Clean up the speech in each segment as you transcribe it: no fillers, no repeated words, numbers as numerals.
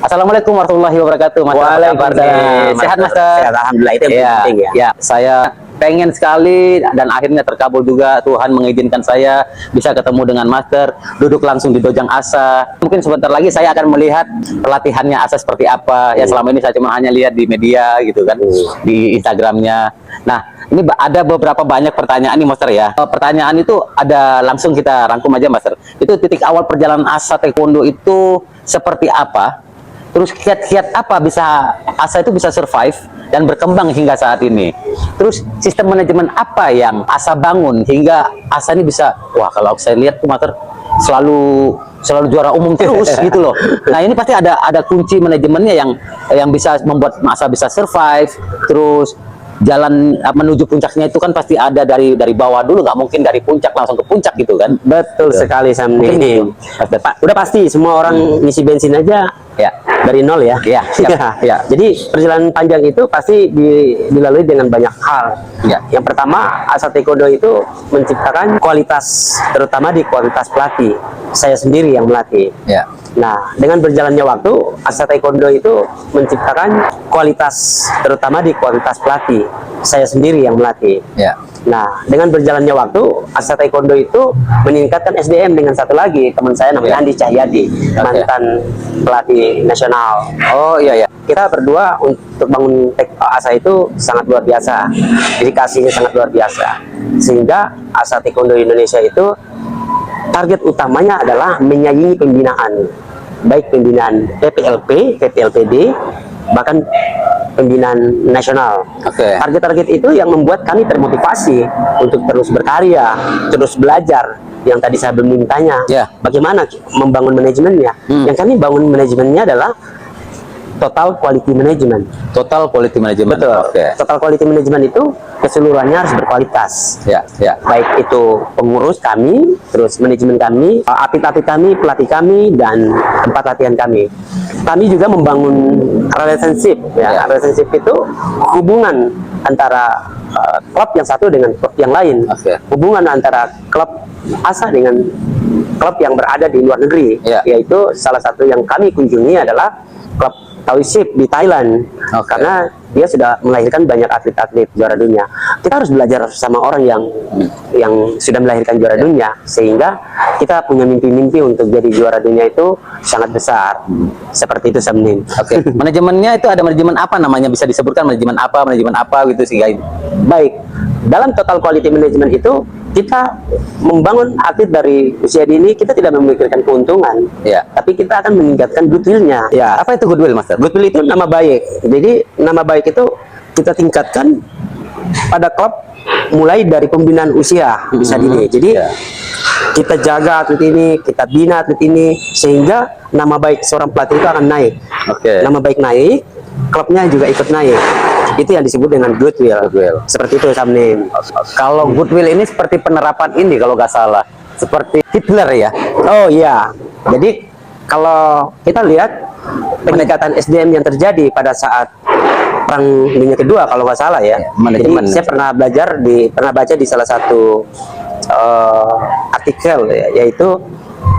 Assalamualaikum warahmatullahi wabarakatuh, Mas. Waalaikumsalam. Sehat, Master? Sehat, alhamdulillah. Itu yang penting ya. Ya, saya pengen sekali dan akhirnya terkabul juga. Tuhan mengizinkan saya bisa ketemu dengan Master, duduk langsung di Dojang Asa. Mungkin sebentar lagi saya akan melihat pelatihannya Asa seperti apa. Ya, selama ini saya cuma hanya lihat di media gitu kan, di Instagramnya. Nah, ini ada beberapa banyak pertanyaan nih, Master ya. Pertanyaan itu ada, langsung kita rangkum aja, Master. Itu titik awal perjalanan Asa Taekwondo itu seperti apa? Terus kiat-kiat apa bisa Asa itu bisa survive dan berkembang hingga saat ini? Terus sistem manajemen apa yang Asa bangun hingga Asa ini bisa, wah kalau saya lihat tuh Master selalu juara umum terus gitu loh. Nah, ini pasti ada kunci manajemennya yang bisa membuat Asa bisa survive. Terus jalan menuju puncaknya itu kan pasti ada dari bawah dulu, nggak mungkin dari puncak langsung ke puncak gitu kan. Betul sekali, Samni. Udah pasti semua orang ngisi bensin aja ya dari nol ya. Ya, ya. Jadi perjalanan panjang itu pasti dilalui dengan banyak hal. Ya. Yang pertama, Asa Taekwondo itu menciptakan kualitas, terutama di kualitas pelatih. Saya sendiri yang melatih. Ya. Nah, dengan berjalannya waktu, Asa Taekwondo itu menciptakan kualitas, terutama di kualitas pelatih. Saya sendiri yang melatih. Ya. Nah, dengan berjalannya waktu, Asa Taekwondo itu meningkatkan SDM dengan satu lagi teman saya namanya Andi Cahyadi, mantan pelatih nasional. Oh iya ya. Kita berdua untuk bangun Asa itu sangat luar biasa, dedikasinya sangat luar biasa, sehingga Asa Taekwondo Indonesia itu target utamanya adalah menyaingi pembinaan, baik pembinaan PPLP, PPLPD, bahkan pembinaan nasional. Target-target itu yang membuat kami termotivasi untuk terus berkarya, terus belajar. Yang tadi saya belum mintanya, bagaimana membangun manajemennya. Yang kami bangun manajemennya adalah total quality management. Total quality management. Betul. Total quality management itu keseluruhannya harus berkualitas. Ya. Baik itu pengurus kami, terus manajemen kami, atlet-atlet kami, pelatih kami, dan tempat latihan kami. Kami juga membangun relationship. Relationship itu hubungan antara klub yang satu dengan klub yang lain. Hubungan antara klub Asa dengan klub yang berada di luar negeri. Yaitu salah satu yang kami kunjungi adalah klub Taoiseep di Thailand, karena dia sudah melahirkan banyak atlet-atlet juara dunia. Kita harus belajar sama orang yang sudah melahirkan juara dunia, sehingga kita punya mimpi-mimpi untuk jadi juara dunia itu sangat besar. Seperti itu, Samnin. Manajemennya itu ada manajemen apa namanya? Bisa disebutkan manajemen apa gitu sih, guys? Baik, dalam total quality management itu kita membangun atlet dari usia dini, kita tidak memikirkan keuntungan, tapi kita akan meningkatkan goodwill-nya. Apa itu goodwill, Master? Goodwill itu nama baik. Jadi nama baik itu kita tingkatkan pada klub mulai dari pembinaan usia bisa dini. Jadi kita jaga atlet ini, kita bina atlet ini, sehingga nama baik seorang pelatih itu akan naik. Nama baik naik, klubnya juga ikut naik. Itu yang disebut dengan goodwill. Seperti itu, Samnin. Kalau goodwill ini seperti penerapan ini kalau nggak salah, seperti Hitler ya. Oh iya. Jadi kalau kita lihat peningkatan SDM yang terjadi pada saat Perang Dunia Kedua kalau nggak salah ya. Jadi saya pernah baca di salah satu artikel yaitu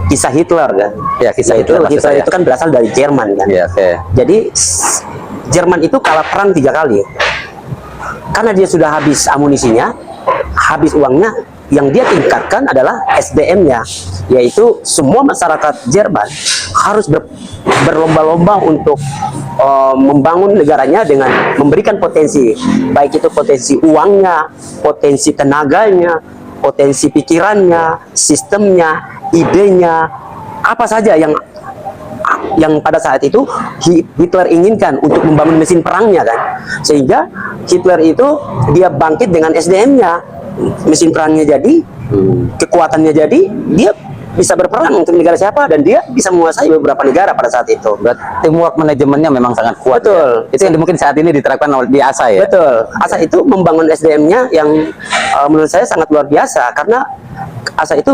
kisah Hitler kan. Kisah Hitler itu kan berasal dari Jerman kan. Jadi Jerman itu kalah perang 3 kali karena dia sudah habis amunisinya, habis uangnya. Yang dia tingkatkan adalah SDM-nya, yaitu semua masyarakat Jerman harus berlomba-lomba untuk membangun negaranya dengan memberikan potensi, baik itu potensi uangnya, potensi tenaganya, potensi pikirannya, sistemnya, idenya, apa saja yang pada saat itu Hitler inginkan untuk membangun mesin perangnya kan. Sehingga Hitler itu dia bangkit dengan SDM-nya, mesin perangnya jadi, kekuatannya jadi, dia bisa berperang untuk negara siapa, dan dia bisa menguasai beberapa negara pada saat itu. Teamwork manajemennya memang sangat kuat. Betul. Itu yang mungkin saat ini diterapkan di Asa ya. Betul. Asa itu membangun SDM-nya yang menurut saya sangat luar biasa, karena Asa itu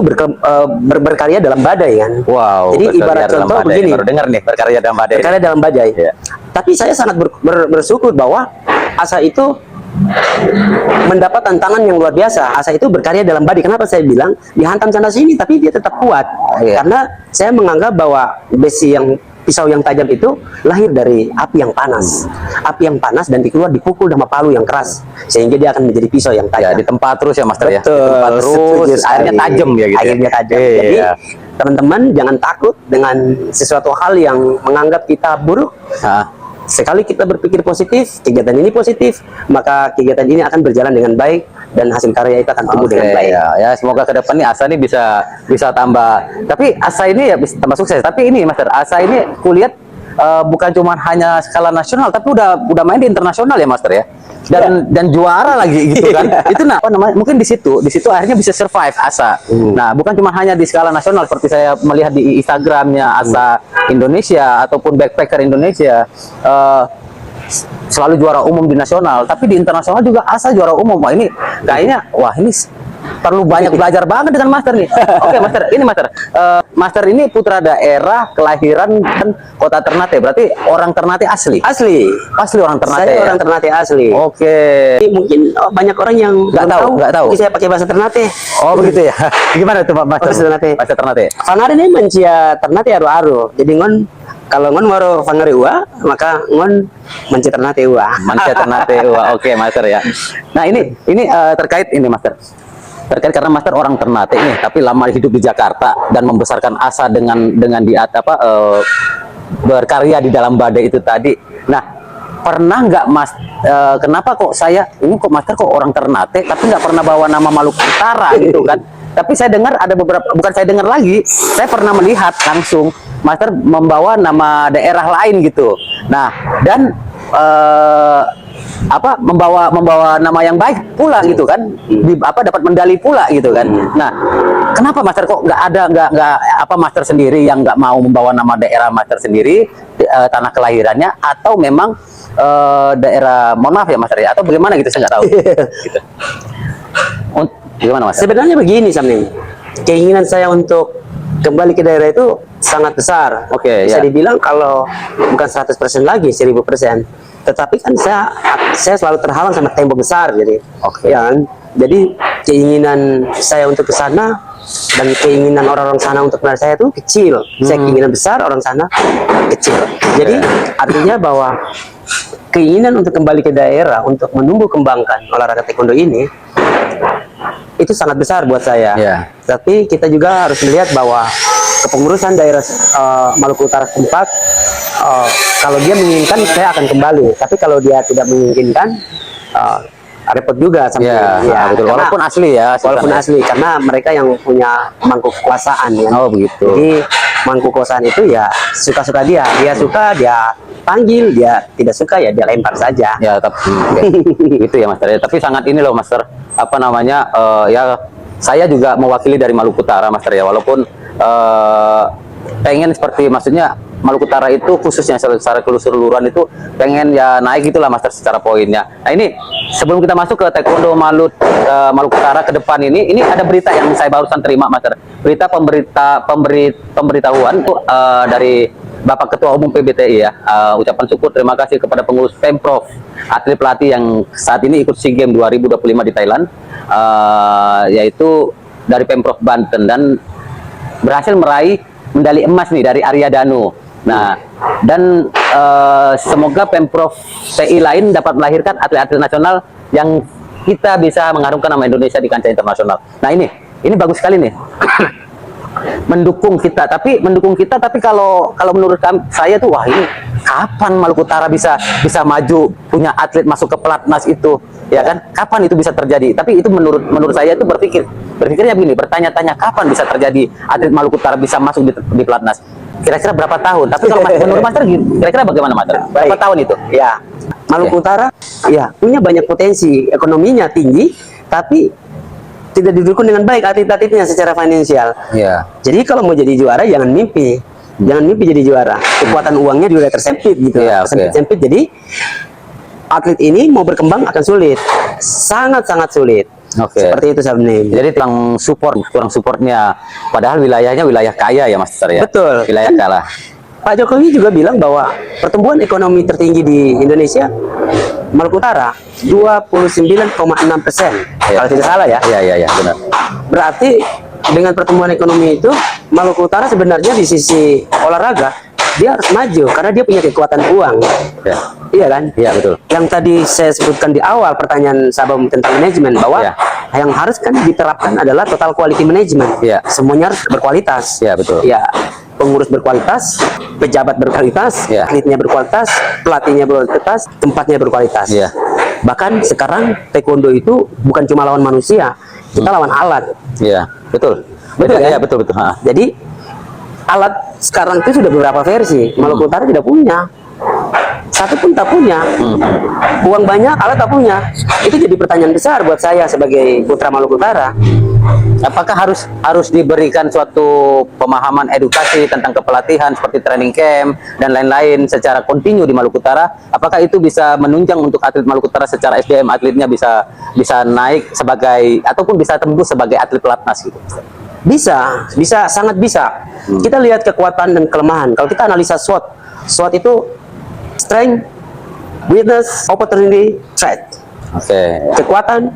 berkarya dalam badai kan. Wow. Jadi ibarat contoh begini. Baru dengar nih, berkarya dalam badai. Berkarya dalam badai. Tapi saya sangat bersyukur bahwa Asa itu mendapat tantangan yang luar biasa. Asa itu berkarya dalam badai. Kenapa saya bilang dihantam sana sini tapi dia tetap kuat? Karena saya menganggap bahwa besi yang pisau yang tajam itu lahir dari api yang panas. Api yang panas dan keluar dipukul sama palu yang keras, sehingga dia akan menjadi pisau yang tajam. Ya, di tempat terus ya Master ya. Di Betul, tempat terus, setuju akhirnya sekali. tajam ya gitu. Akhirnya tajam. Iya. Jadi teman-teman jangan takut dengan sesuatu hal yang menganggap kita buruk. Nah, Sekali kita berpikir positif, kegiatan ini positif, maka kegiatan ini akan berjalan dengan baik dan hasil karya itu akan tumbuh dengan baik. ya, semoga ke depan nih Asa ini bisa tambah. Tapi Asa ini ya bisa tambah sukses. Tapi ini Master, Asa ini kulihat bukan cuma hanya skala nasional, tapi udah main di internasional ya Master ya. Dan juara lagi gitu kan. Itu nah apa namanya? Mungkin di situ akhirnya bisa survive Asa. Nah, bukan cuma hanya di skala nasional seperti saya melihat di Instagramnya Asa Indonesia ataupun backpacker Indonesia, selalu juara umum di nasional, tapi di internasional juga Asa juara umum. Wah, ini kayaknya ini perlu banyak belajar banget dengan Master nih. Oke, Master, ini Master. Master ini putra daerah kelahiran kan kota Ternate. Berarti orang Ternate asli. Asli Orang Ternate. saya Ya? orang Ternate asli. Oke. Jadi mungkin banyak orang yang Nggak belum tahu. tapi saya pakai bahasa Ternate. Oh, begitu ya. Gimana tuh Pak Master? Bahasa Ternate. Bahasa Ternate. Fanari ini mencia Ternate aru-aru. Jadi kalau ngon waro fangari ua, maka ngon mencia Ternate ua. Mancia Ternate. Wah, oke Master ya. Nah, ini terkait ini Master. Terkait karena Master orang Ternate nih, tapi lama hidup di Jakarta dan membesarkan Asa dengan berkarya di dalam badai itu tadi. Nah, pernah nggak Mas? Kenapa kok Master kok orang Ternate, tapi nggak pernah bawa nama Maluku Utara gitu kan? Tapi saya dengar ada beberapa, bukan saya dengar lagi, saya pernah melihat langsung Master membawa nama daerah lain gitu. Nah, dan membawa nama yang baik pula gitu kan, dapat medali pula gitu kan. Nah, kenapa Master kok nggak Master sendiri yang nggak mau membawa nama daerah Master sendiri, tanah kelahirannya, atau memang daerah, mohon maaf ya Master ya, atau bagaimana gitu, saya nggak tahu gitu. Gimana Master? Sebenarnya begini Samnim, keinginan saya untuk kembali ke daerah itu sangat besar. Oke, bisa ya. dibilang kalau bukan 100% lagi, 1000%. Tetapi kan saya selalu terhalang sama tembok besar, jadi Oke. ya kan? Jadi keinginan saya untuk ke sana dan keinginan orang-orang sana untuk melihat saya itu kecil. Saya keinginan besar, orang sana kecil. Jadi artinya bahwa keinginan untuk kembali ke daerah untuk menumbuh kembangkan olahraga taekwondo ini itu sangat besar buat saya. Ya. Tapi kita juga harus melihat bahwa kepengurusan daerah Maluku Utara tempat, kalau dia menginginkan saya akan kembali. Tapi kalau dia tidak menginginkan, repot juga sampai. Ya, betul. Karena- Walaupun asli ya. walaupun sebenarnya. asli, karena mereka yang punya mangku kekuasaan ya. Oh, begitu. Jadi mangku kekuasaan itu ya suka-suka dia. Dia suka, dia panggil, dia tidak suka ya dia lempar saja. Ya, tapi itu ya Master. Tapi sangat ini loh Master, ya saya juga mewakili dari Maluku Utara Master ya, walaupun pengen seperti, maksudnya Maluku Utara itu khususnya secara keseluruhan itu pengen ya naik itulah Master secara poinnya. Nah, ini sebelum kita masuk ke Taekwondo Maluku Utara ke depan, ini ada berita yang saya barusan terima Master. Berita pemberitahuan tuh dari Bapak Ketua Umum PBTI ya. Ucapan syukur terima kasih kepada pengurus Pemprov, atlet pelatih yang saat ini ikut SEA Games 2025 di Thailand, yaitu dari Pemprov Banten, dan berhasil meraih medali emas nih dari Arya Danu. Nah, dan semoga Pemprov TI lain dapat melahirkan atlet-atlet nasional yang kita bisa mengharumkan nama Indonesia di kancah internasional. Nah, ini bagus sekali nih. mendukung kita, tapi kalau menurut saya tuh, wah, ini kapan Maluku Utara bisa maju punya atlet masuk ke pelatnas itu, ya kan? Kapan itu bisa terjadi? Tapi itu menurut saya itu berpikirnya begini, bertanya-tanya kapan bisa terjadi atlet Maluku Utara bisa masuk di pelatnas? Kira-kira berapa tahun? Tapi kalau menurut Master, kira-kira bagaimana Master? Berapa tahun itu? Ya, Maluku Utara ya punya banyak potensi, ekonominya tinggi, tapi tidak didukung dengan baik atlet-atletnya secara finansial. Iya. Jadi kalau mau jadi juara jangan mimpi jadi juara. Kekuatan uangnya juga tersempit gitu. Iya, oke. Sempit. Jadi atlet ini mau berkembang akan sulit, sangat-sangat sulit. Oke. Seperti itu Sabni. Jadi kurang supportnya. Padahal wilayahnya wilayah kaya ya Master ya. Betul. Wilayah kalah. Pak Jokowi juga bilang bahwa pertumbuhan ekonomi tertinggi di Indonesia Maluku Utara 29,6%. Iya. Kalau tidak salah ya. Iya, benar. Berarti dengan pertumbuhan ekonomi itu Maluku Utara sebenarnya di sisi olahraga dia harus maju karena dia punya kekuatan uang. Ya. Iya kan? Iya, betul. Yang tadi saya sebutkan di awal pertanyaan Sabam tentang manajemen, bahwa Ya. yang harus kan diterapkan adalah total quality management. Ya. Semuanya harus berkualitas. Ya, betul. Ya, pengurus berkualitas, pejabat berkualitas, Ya. atletnya berkualitas, pelatihnya berkualitas, tempatnya berkualitas. Ya. Bahkan sekarang taekwondo itu bukan cuma lawan manusia, kita lawan alat. Iya, betul. Betul kan? Iya, betul, betul. Ha. Jadi alat sekarang itu sudah beberapa versi. Maluku Utara tidak punya. Satu pun tak punya. Uang banyak, alat tak punya. Itu jadi pertanyaan besar buat saya sebagai putra Maluku Utara. Apakah harus diberikan suatu pemahaman edukasi tentang kepelatihan seperti training camp dan lain-lain secara kontinu di Maluku Utara? Apakah itu bisa menunjang untuk atlet Maluku Utara secara SDM atletnya bisa naik sebagai ataupun bisa tembus sebagai atlet pelatnas gitu? Bisa, sangat bisa. Kita lihat kekuatan dan kelemahan. Kalau kita analisa SWOT, SWOT itu strength, weakness, opportunity, threat. Oke. Kekuatan,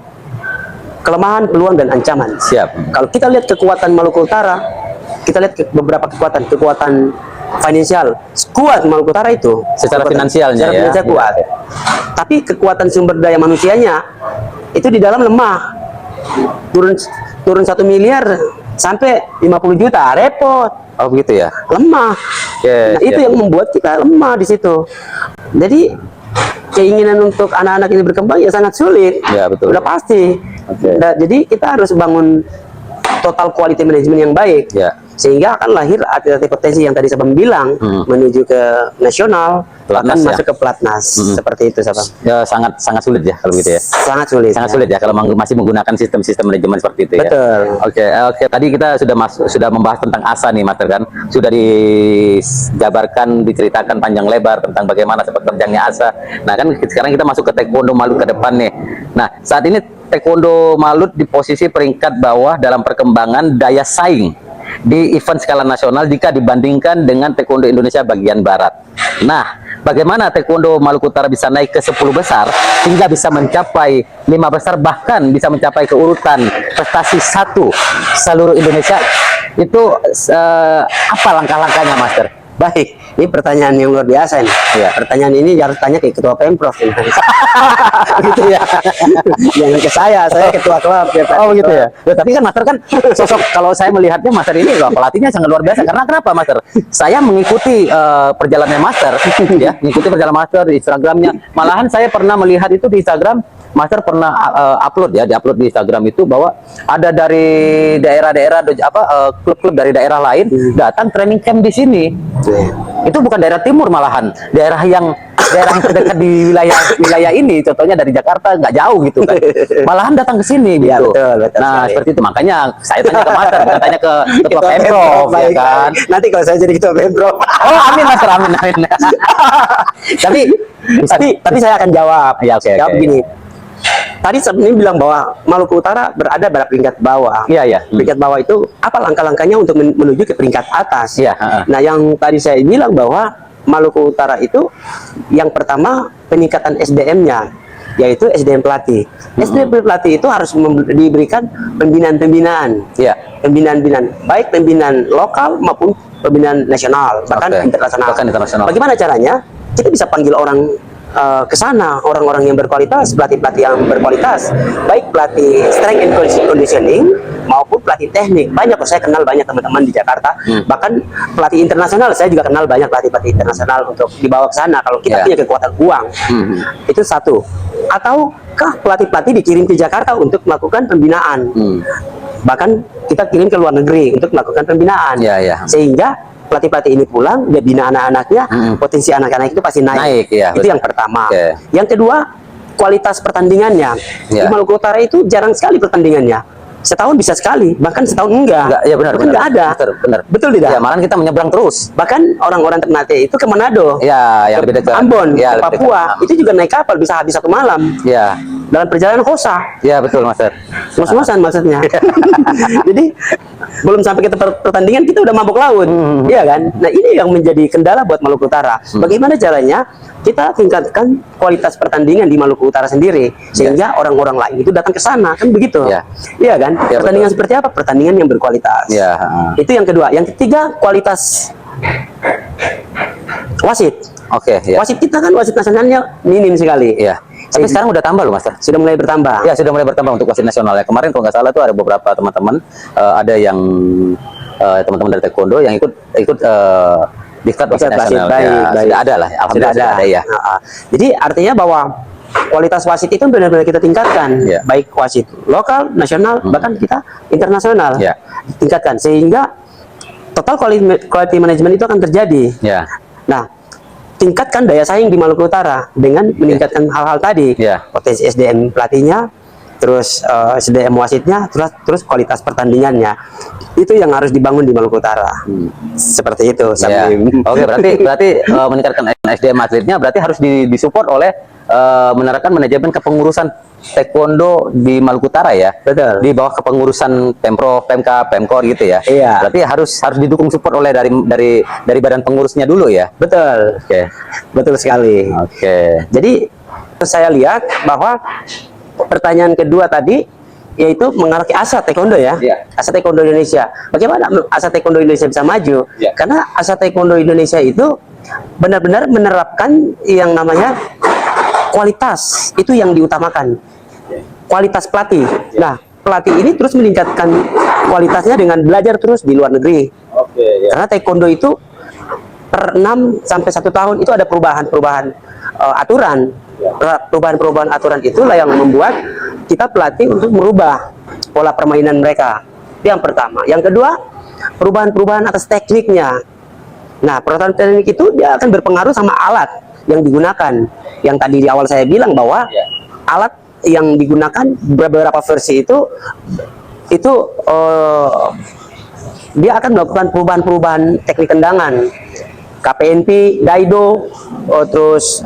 kelemahan, peluang, dan ancaman. Siap. Kalau kita lihat kekuatan Maluku Utara, kita lihat beberapa kekuatan finansial, kuat Maluku Utara itu. Secara Kekuatan- finansialnya secara ya. finansial kuat. Tapi kekuatan sumber daya manusianya itu di dalam lemah. Turun 1 miliar sampai 50 juta, repot. Oh begitu ya. Lemah. Yes, Nah, itu yes. yang membuat kita lemah di situ. Jadi keinginan untuk anak-anak ini berkembang ya sangat sulit. Ya, betul. Udah pasti. Oke. Nah, jadi kita harus bangun total quality management yang baik. Ya. Sehingga akan lahir atlet-atlet potensi yang tadi Sabang bilang, menuju ke nasional, Pelatnas akan ya. masuk ke pelatnas. Seperti itu Sabang. Ya, sangat sulit ya kalau gitu ya. Sangat sulit. Sangat sulit ya kalau masih menggunakan sistem-sistem manajemen seperti itu ya. Betul. Oke. Tadi kita sudah membahas tentang ASA nih, Master kan. Sudah dijabarkan, diceritakan panjang lebar tentang bagaimana sepak terjangnya ASA. Nah, kan sekarang kita masuk ke Taekwondo Malut ke depan nih. Nah, saat ini Taekwondo Malut di posisi peringkat bawah dalam perkembangan daya saing di event skala nasional jika dibandingkan dengan Taekwondo Indonesia bagian barat. Nah, bagaimana Taekwondo Maluku Utara bisa naik ke 10 besar hingga bisa mencapai 5 besar, bahkan bisa mencapai keurutan prestasi 1 seluruh Indonesia? Itu apa langkah-langkahnya, Master? Baik, ini pertanyaan yang luar biasa nih. Iya. Pertanyaan ini harus tanya ke ketua Pemprov. Gitu ya. Jangan ke saya ketua klub. Oh begitu ya. Tapi kan Master kan sosok, kalau saya melihatnya Master ini pelatihnya sangat luar biasa. Karena kenapa, Master? Saya mengikuti perjalanannya Master, ya, mengikuti perjalanan Master di Instagramnya. Malahan saya pernah melihat itu di Instagram. Master pernah diupload di Instagram itu bahwa ada dari daerah-daerah klub-klub dari daerah lain datang training camp di sini. Itu bukan daerah timur, malahan daerah yang terdekat di wilayah ini, contohnya dari Jakarta nggak jauh gitu kan, malahan datang ke sini Ya, gitu. betul Nah sekali. seperti itu, makanya saya tanya ke Master, bukan tanya ke ketua Pemprov, ya Baik, kan. baik. Nanti kalau saya jadi ketua Pemprov. Oh amin Master, amin. tapi saya akan jawab. Ya, oke, Jawab oke. gini. Tadi ini bilang bahwa Maluku Utara berada pada peringkat bawah. Iya, iya. Peringkat bawah itu apa langkah-langkahnya untuk menuju ke peringkat atas? Iya, heeh. Nah, yang tadi saya bilang bahwa Maluku Utara itu yang pertama peningkatan SDM-nya, yaitu SDM pelatih. SDM pelatih itu harus diberikan pembinaan-pembinaan. Iya. Pembinaan-pembinaan, baik pembinaan lokal maupun pembinaan nasional, bahkan Oke. internasional. Bahkan internasional. Bagaimana caranya? Kita bisa panggil orang ke sana, orang-orang yang berkualitas, pelatih-pelatih yang berkualitas, baik pelatih strength and conditioning maupun pelatih teknik. Banyak, saya kenal banyak teman-teman di Jakarta, bahkan pelatih internasional, saya juga kenal banyak pelatih-pelatih internasional untuk dibawa ke sana kalau kita Ya. punya kekuatan uang. Itu satu. Ataukah pelatih-pelatih dikirim ke Jakarta untuk melakukan pembinaan? Bahkan kita kirim ke luar negeri untuk melakukan pembinaan. Ya, ya. Sehingga pelatih-pelatih ini pulang, dia bina anak-anaknya, potensi anak-anak itu pasti naik. Naik, ya, Itu betul. yang pertama. Oke. Yang kedua, kualitas pertandingannya. Ya. Di Maluku Utara itu jarang sekali pertandingannya. Setahun bisa sekali, bahkan setahun enggak. Enggak, ya benar, Bahkan enggak ada. Benar. Betul tidak? Ya, malahan kita menyeberang terus. Bahkan orang-orang Ternate itu ke Manado, Ya, yang lebih dekat. Ambon, Ya, ke lebih Papua, dekat. itu juga naik kapal bisa habis 1 malam. Ya, Dalam perjalanan kosa. ya betul, Master. Ngos-ngosan maksudnya. Jadi belum sampai ke tempat pertandingan kita udah mabuk laut, iya kan? Nah ini yang menjadi kendala buat Maluku Utara. Bagaimana caranya kita tingkatkan kualitas pertandingan di Maluku Utara sendiri sehingga orang-orang lain itu datang ke sana, kan begitu? Ya. Iya kan? Ya, Pertandingan seperti apa? Pertandingan yang berkualitas. Ya, Itu yang kedua. Yang ketiga, kualitas wasit. Oke, ya. Wasit kita kan wasit nasionalnya minim sekali. Iya. Tapi sekarang udah tambah loh, Master. Sudah mulai bertambah. Ya, sudah mulai bertambah untuk wasit nasional ya. Kemarin kalau nggak salah tuh ada beberapa teman-teman, ada yang teman-teman dari taekwondo yang ikut diklat wasit nasional. Baik, Ya, baik. sudah ada lah. Alhamdulillah sudah ada ya. Jadi artinya bahwa kualitas wasit itu benar-benar kita tingkatkan, Ya. baik wasit lokal, nasional, bahkan kita internasional, Ya. tingkatkan sehingga total quality management itu akan terjadi. Ya. Nah, tingkatkan daya saing di Maluku Utara dengan meningkatkan hal-hal tadi, Ya. potensi SDM pelatihnya, terus SDM wasitnya, terus kualitas pertandingannya. Itu yang harus dibangun di Maluku Utara. Seperti itu. Ya. Oke, berarti meningkatkan SDM atletnya berarti harus disupport oleh menerapkan manajemen kepengurusan taekwondo di Maluku Utara ya. Betul. Di bawah kepengurusan Pemprov, Pemkab, Pemkor gitu ya. Iya. Berarti harus didukung support oleh dari badan pengurusnya dulu ya. Betul. Oke. Betul sekali. Oke. Jadi saya lihat bahwa pertanyaan kedua tadi yaitu mengarah ke asa taekwondo ya. Iya. Asa taekwondo Indonesia. Bagaimana asa taekwondo Indonesia bisa maju? Iya. Karena asa taekwondo Indonesia itu benar-benar menerapkan yang namanya kualitas, itu yang diutamakan. Kualitas pelatih. Nah, pelatih ini terus meningkatkan kualitasnya dengan belajar terus di luar negeri. Oke, ya. Karena taekwondo itu per 6 sampai 1 tahun itu ada perubahan-perubahan aturan. Perubahan-perubahan aturan itulah yang membuat kita pelatih untuk merubah pola permainan mereka. Itu yang pertama. Yang kedua, perubahan-perubahan atas tekniknya. Nah, perubahan teknik itu dia akan berpengaruh sama alat yang digunakan. Yang tadi di awal saya bilang bahwa alat yang digunakan beberapa versi itu dia akan melakukan perubahan-perubahan teknik tendangan. KPNP, Daido, terus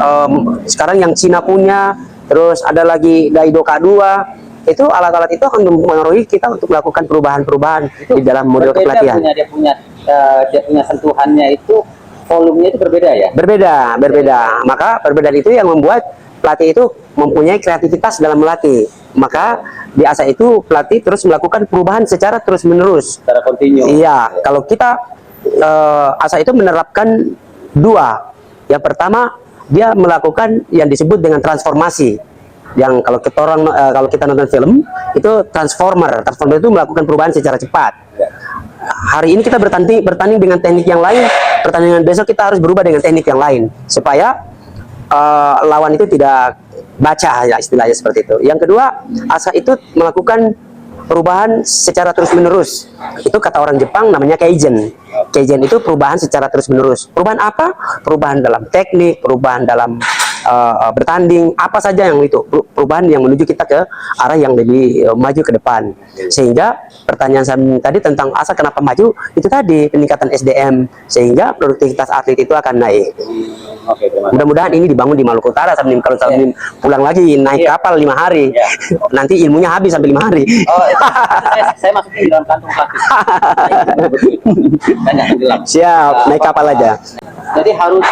sekarang yang Cina punya, terus ada lagi Daido K2, itu alat-alat itu akan mempengaruhi kita untuk melakukan perubahan-perubahan di dalam model kepelatihan. Dia punya sentuhannya itu, volumenya itu berbeda ya? Berbeda. Maka perbedaan itu yang membuat pelatih itu mempunyai kreativitas dalam melatih. Maka di ASA itu pelatih terus melakukan perubahan secara terus-menerus. Secara kontinu. Iya, kalau kita ASA itu menerapkan dua. Yang pertama, dia melakukan yang disebut dengan transformasi. Yang kalau kita nonton film itu transformer itu melakukan perubahan secara cepat. Hari ini kita bertanding dengan teknik yang lain, pertandingan besok kita harus berubah dengan teknik yang lain supaya lawan itu tidak baca, ya istilahnya seperti itu. Yang kedua, ASA itu melakukan perubahan secara terus-menerus. Itu kata orang Jepang namanya kaizen. Kaizen itu perubahan secara terus-menerus. Perubahan apa? Perubahan dalam teknik, perubahan dalam bertanding, apa saja yang itu. Perubahan yang menuju kita ke arah yang lebih maju ke depan. Sehingga pertanyaan saya tadi tentang ASA kenapa maju, itu tadi peningkatan SDM. Sehingga produktivitas atlet itu akan naik. Oke, Mudah-mudahan ini dibangun di Maluku Utara. Kalau Sabnim pulang lagi naik kapal 5 hari, nanti ilmunya habis sampai 5 hari. Oh, saya masukin di dalam kantong plastik. Banyak gelap. Siap, naik kapal aja. Jadi harus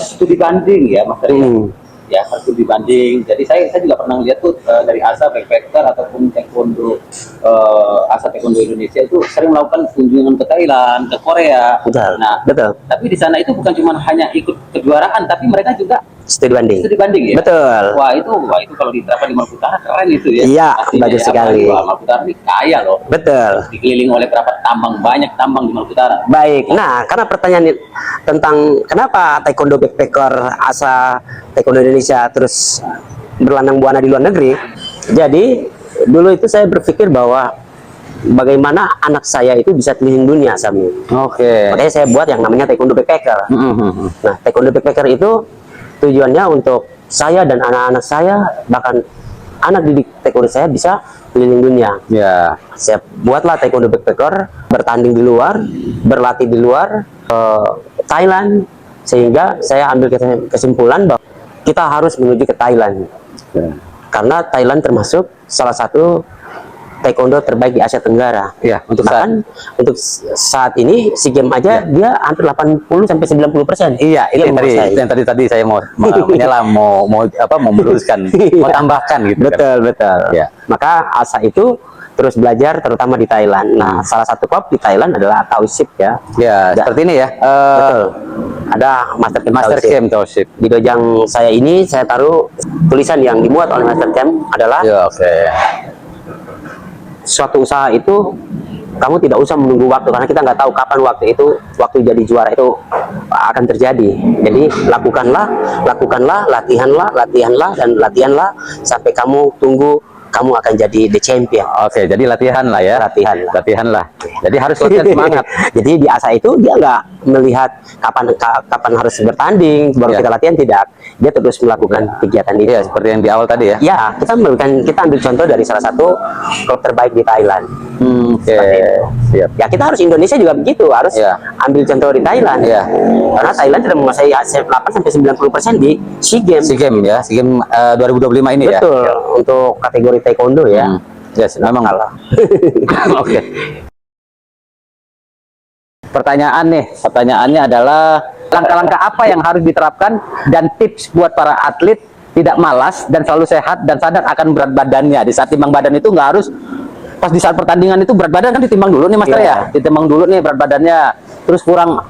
studi banding ya, Mas Ria. Ya, harus studi banding. Jadi saya juga pernah lihat tuh dari ASA Backpacker ataupun taekwondo ASA Taekwondo Indonesia itu sering melakukan kunjungan ke Thailand, ke Korea. Betul. Nah, betul. Tapi di sana itu bukan cuma hanya ikut kejuaraan, tapi mereka juga Studi banding. studi banding ya. Betul. Wah itu kalau diterapkan di Maluku Utara keren itu ya. Iya, Pastinya bagus ya, sekali. apalagi Maluku Utara ini kaya loh. Betul. Dikelilingi oleh berapa banyak tambang di Maluku Utara. Baik. Nah, karena pertanyaan tentang kenapa taekwondo backpacker ASA Taekwondo Indonesia terus berlandang buana di luar negeri. Jadi dulu itu saya berpikir bahwa bagaimana anak saya itu bisa keliling dunia, Sami. Oke. Makanya saya buat yang namanya taekwondo backpacker. Nah, taekwondo backpacker itu tujuannya untuk saya dan anak-anak saya, bahkan anak didik taekwondo saya bisa keliling dunia. Ya. Saya buatlah taekwondo backpacker, bertanding di luar, berlatih di luar, Thailand, sehingga saya ambil kesimpulan bahwa kita harus menuju ke Thailand. Karena Thailand termasuk salah satu taekwondo terbaik di Asia Tenggara. Ya, untuk Bahkan untuk saat ini SEA Games aja dia hampir 80 sampai 90%. Iya, itu yang tadi saya mau menyelam, mau meluruskan, mau tambahkan gitu. Betul, betul. Ya. Maka ASA itu terus belajar terutama di Thailand. Nah, salah satu klub di Thailand adalah Taoship ya. Ya, seperti ini ya. Betul. ada Master Camp Master Fellowship. Camp Fellowship. Di dojang saya ini saya taruh tulisan yang dimuat oleh Master Camp adalah Ya, oke. suatu usaha itu kamu tidak usah menunggu waktu, karena kita nggak tahu kapan waktu jadi juara itu akan terjadi. Jadi lakukanlah, latihanlah dan latihanlah sampai kamu tunggu kamu akan jadi the champion. Oke, jadi latihan lah ya. Latihan lah. Jadi harus latihan semangat. Jadi di asa itu dia nggak melihat kapan harus bertanding baru Ya. kita latihan, tidak. Dia terus melakukan kegiatan itu. Iya, seperti yang di awal tadi ya. Ya, kita ambil contoh dari salah satu klub terbaik di Thailand. Oke. Siap. Ya, kita harus Indonesia juga begitu, harus Ya. ambil contoh di Thailand. Ya. Karena Thailand sudah menguasai 8-90% di SEA Games. SEA Games ya, SEA Games 2025 ini ya. Betul, untuk kategori taekwondo ya. Yes, memang Kalah. Oke. Pertanyaannya adalah langkah-langkah apa yang harus diterapkan dan tips buat para atlet tidak malas dan selalu sehat dan sadar akan berat badannya. Di saat timbang badan itu nggak harus pas di saat pertandingan itu berat badan kan ditimbang dulu nih Master Iya. ya, ditimbang dulu nih berat badannya, terus kurang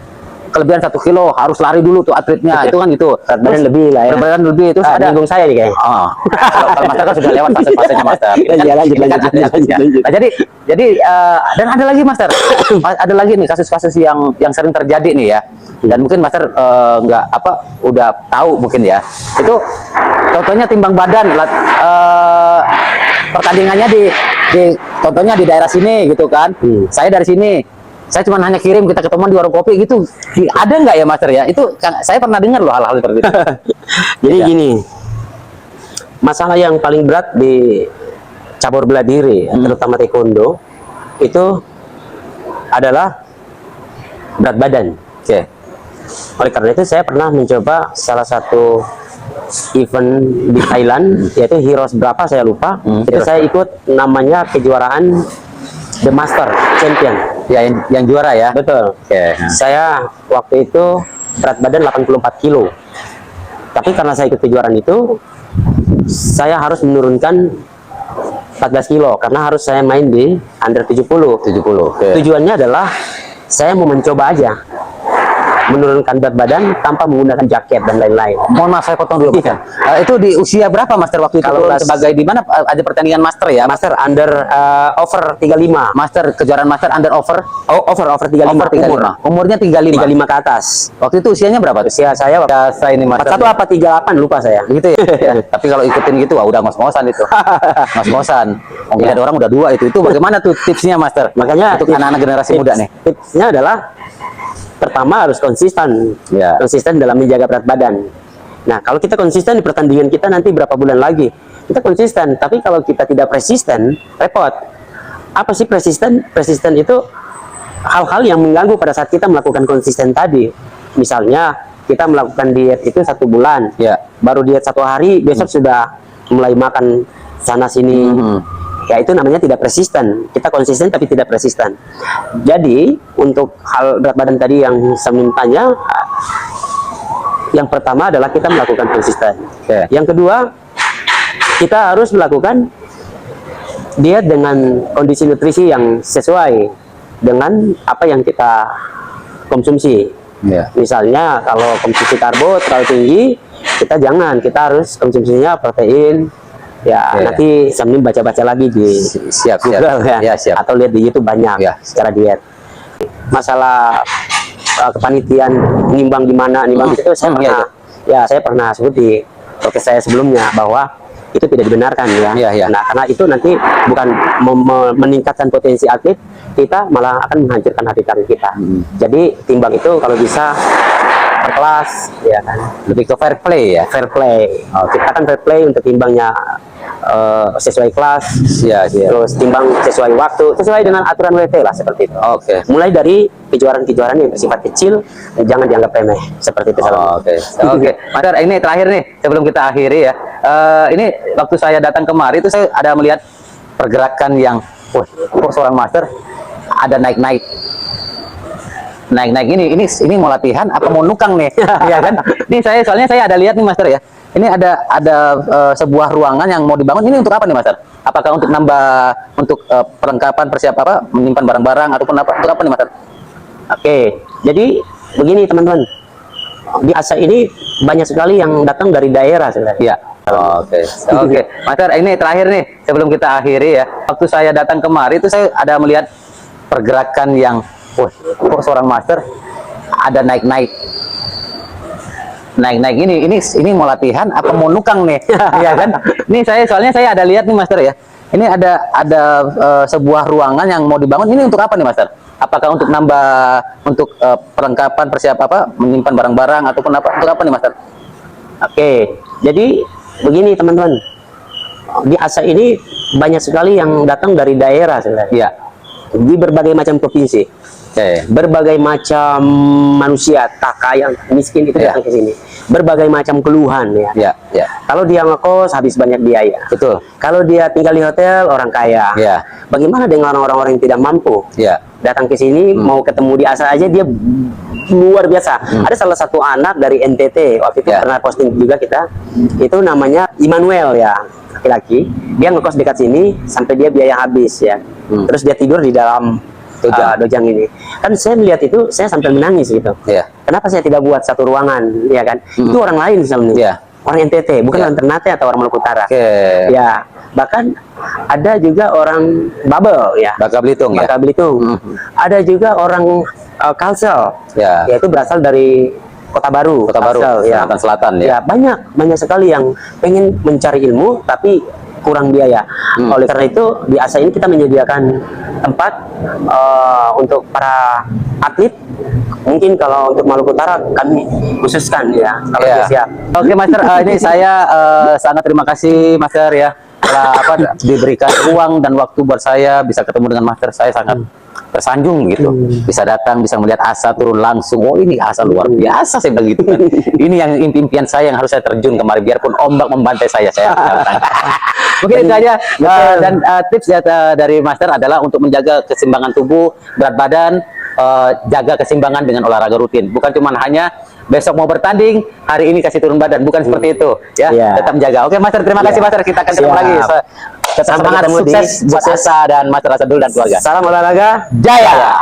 kelebihan 1 kilo harus lari dulu tuh atletnya itu kan gitu. Berat badan Terus lebih lah ya. Berat badan lebih terus ada Nyinggung saya nih kayaknya. Oh, kalau Master kan sudah lewat fase-fasenya Master. Ya, lanjut. Nah, jadi dan ada lagi Master, ada lagi nih kasus-kasus yang sering terjadi nih ya. Dan mungkin Master udah tahu mungkin ya. Itu contohnya timbang badan, pertandingannya contohnya di daerah sini gitu kan. Saya dari sini. Saya cuma hanya kirim kita ketemuan di warung kopi gitu. Ada nggak ya Master ya? Itu saya pernah dengar loh hal-hal seperti itu. Jadi Ya. gini, masalah yang paling berat di cabur bela diri, terutama taekwondo, itu adalah berat badan. Oke. Oleh karena itu saya pernah mencoba salah satu event di Thailand, yaitu Heroes berapa saya lupa. Itu Heroes. saya ikut namanya kejuaraan The Master Champion. Ya, yang juara ya. Betul. Oke. Saya waktu itu berat badan 84 kilo. Tapi karena saya ikut kejuaraan itu, saya harus menurunkan 14 kilo karena harus saya main di under 70. 70. Oke. Tujuannya adalah saya mau mencoba aja menurunkan berat badan tanpa menggunakan jaket dan lain-lain. Mohon maaf saya potong dulu. Iya. Itu di usia berapa Master waktu itu? Kalau Sebagai di mana ada pertandingan Master ya? Master under over 35. Master kejuaraan Master under over Over 35 over 35. umur. Umurnya 35. 35 ke atas. Waktu itu usianya berapa? Usia saya Saya ini Master. 41 apa 38 lupa saya. Gitu ya. Tapi kalau ikutin gitu udah ngos-ngosan itu. Ngos-ngosan. Mungkin Ya. ada orang udah 2 itu. Itu bagaimana tuh tipsnya Master? Makanya untuk anak-anak generasi muda nih. Tipsnya adalah pertama harus konsisten. Ya. Konsisten dalam menjaga berat badan. Nah, kalau kita konsisten di pertandingan kita nanti berapa bulan lagi, kita konsisten. Tapi kalau kita tidak persisten, repot. Apa sih persisten? Persisten itu hal-hal yang mengganggu pada saat kita melakukan konsisten tadi. Misalnya kita melakukan diet itu 1 bulan, Ya. baru diet 1 hari, besok sudah mulai makan sana sini. Ya, itu namanya tidak persisten. Kita konsisten tapi tidak persisten. Jadi untuk hal berat badan tadi yang saya tanya, yang pertama adalah kita melakukan konsisten. Oke. Yang kedua, kita harus melakukan diet dengan kondisi nutrisi yang sesuai dengan apa yang kita konsumsi. Ya. Misalnya kalau konsumsi karbo terlalu tinggi, kita harus konsumsinya protein. Ya, Ya. nanti sambil baca-baca lagi di Siap. Google ya, Ya, siap. atau lihat di YouTube banyak Ya. secara diet. Masalah kepanitiaan nimbang di mana, nimbang di situ saya Iya, pernah, ya saya pernah sebut di podcast saya sebelumnya bahwa itu tidak dibenarkan ya. Iya, iya. Nah, karena itu nanti bukan meningkatkan potensi atlet, kita malah akan menghancurkan hati karir kita. Jadi timbang itu kalau bisa berkelas, ya kan. Lebih ke fair play ya. Fair play. Ciptakan fair play untuk timbangnya sesuai kelas, Iya, iya. terus timbang sesuai waktu, sesuai dengan aturan WT lah seperti itu. Oke. Mulai dari kejuaraan-kejuaraan yang bersifat kecil, jangan dianggap remeh seperti itu. Oh, Oke. Master, ini terakhir nih sebelum kita akhiri ya. Ini waktu saya datang kemari itu saya ada melihat pergerakan yang, wah, kok seorang Master ada naik-naik ini mau latihan apa mau nukang nih ya kan ini soalnya saya ada lihat nih Master ya, ini ada sebuah ruangan yang mau dibangun, ini untuk apa nih Master? Apakah untuk nambah perlengkapan persiapan menyimpan barang-barang ataupun apa, untuk apa nih Master? Oke, jadi begini teman-teman, Di Asa ini banyak sekali yang datang dari daerah sebenarnya. Iya. Oke. Master, ini terakhir nih sebelum kita akhiri ya. Waktu saya datang kemari itu saya ada melihat pergerakan yang, kok seorang master ada naik-naik ini mau latihan apa mau nukang nih? Iya kan? Ini soalnya saya ada lihat nih master ya. Ini ada sebuah ruangan yang mau dibangun. Ini untuk apa nih master? Apakah untuk nambah untuk perlengkapan menyimpan barang-barang ataupun apa? Untuk apa nih master? Oke, jadi begini teman-teman, di Asa ini banyak sekali yang datang dari daerah sebenarnya. Iya. Di berbagai macam provinsi. Berbagai macam manusia, tak kaya, miskin itu datang ke sini. Berbagai macam keluhan ya. Kalau dia ngekos habis banyak biaya. Betul. Kalau dia tinggal di hotel orang kaya. Bagaimana dengan orang-orang yang tidak mampu? Datang ke sini mau ketemu di Asa aja dia luar biasa. Ada salah satu anak dari NTT waktu itu pernah posting juga kita. Itu namanya Immanuel ya, laki-laki. Dia ngekos dekat sini sampai dia biaya habis ya. Terus dia tidur di dalam dojang ini. Kan saya melihat itu, saya sampai menangis gitu. Kenapa saya tidak buat satu ruangan, ya kan? Itu orang lain misalnya. Orang NTT, bukan orang Ternate atau orang Maluku Utara. Ya, bahkan ada juga orang Babel ya. Bangka Belitung. Bangka Belitung. Ada juga orang Kalsel. Yaitu berasal dari Kota Baru. Kalimantan Selatan ya. Banyak sekali yang pengen mencari ilmu tapi kurang biaya. Oleh karena itu di Asa ini kita menyediakan tempat untuk para atlet. Mungkin kalau untuk Maluku Utara kami khususkan ya kalau dia siap. Oke master, ini saya sangat terima kasih master ya telah diberikan uang dan waktu buat saya bisa ketemu dengan master. Saya sangat tersanjung gitu, bisa datang, bisa melihat Asa turun langsung. Oh ini Asa luar biasa, saya bilang gitu kan. Ini yang impian saya yang harus saya terjun kemari biarpun ombak membantai saya. Mungkin itu aja. Dan tips dari master adalah untuk menjaga keseimbangan tubuh, berat badan, jaga keseimbangan dengan olahraga rutin. Bukan cuma hanya besok mau bertanding, hari ini kasih turun badan, bukan seperti itu ya. Tetap menjaga. Oke master, terima kasih master, kita akan ketemu lagi. Tetap semangat, sukses buat Asa dan master Asa dulu dan keluarga. Salam olahraga jaya.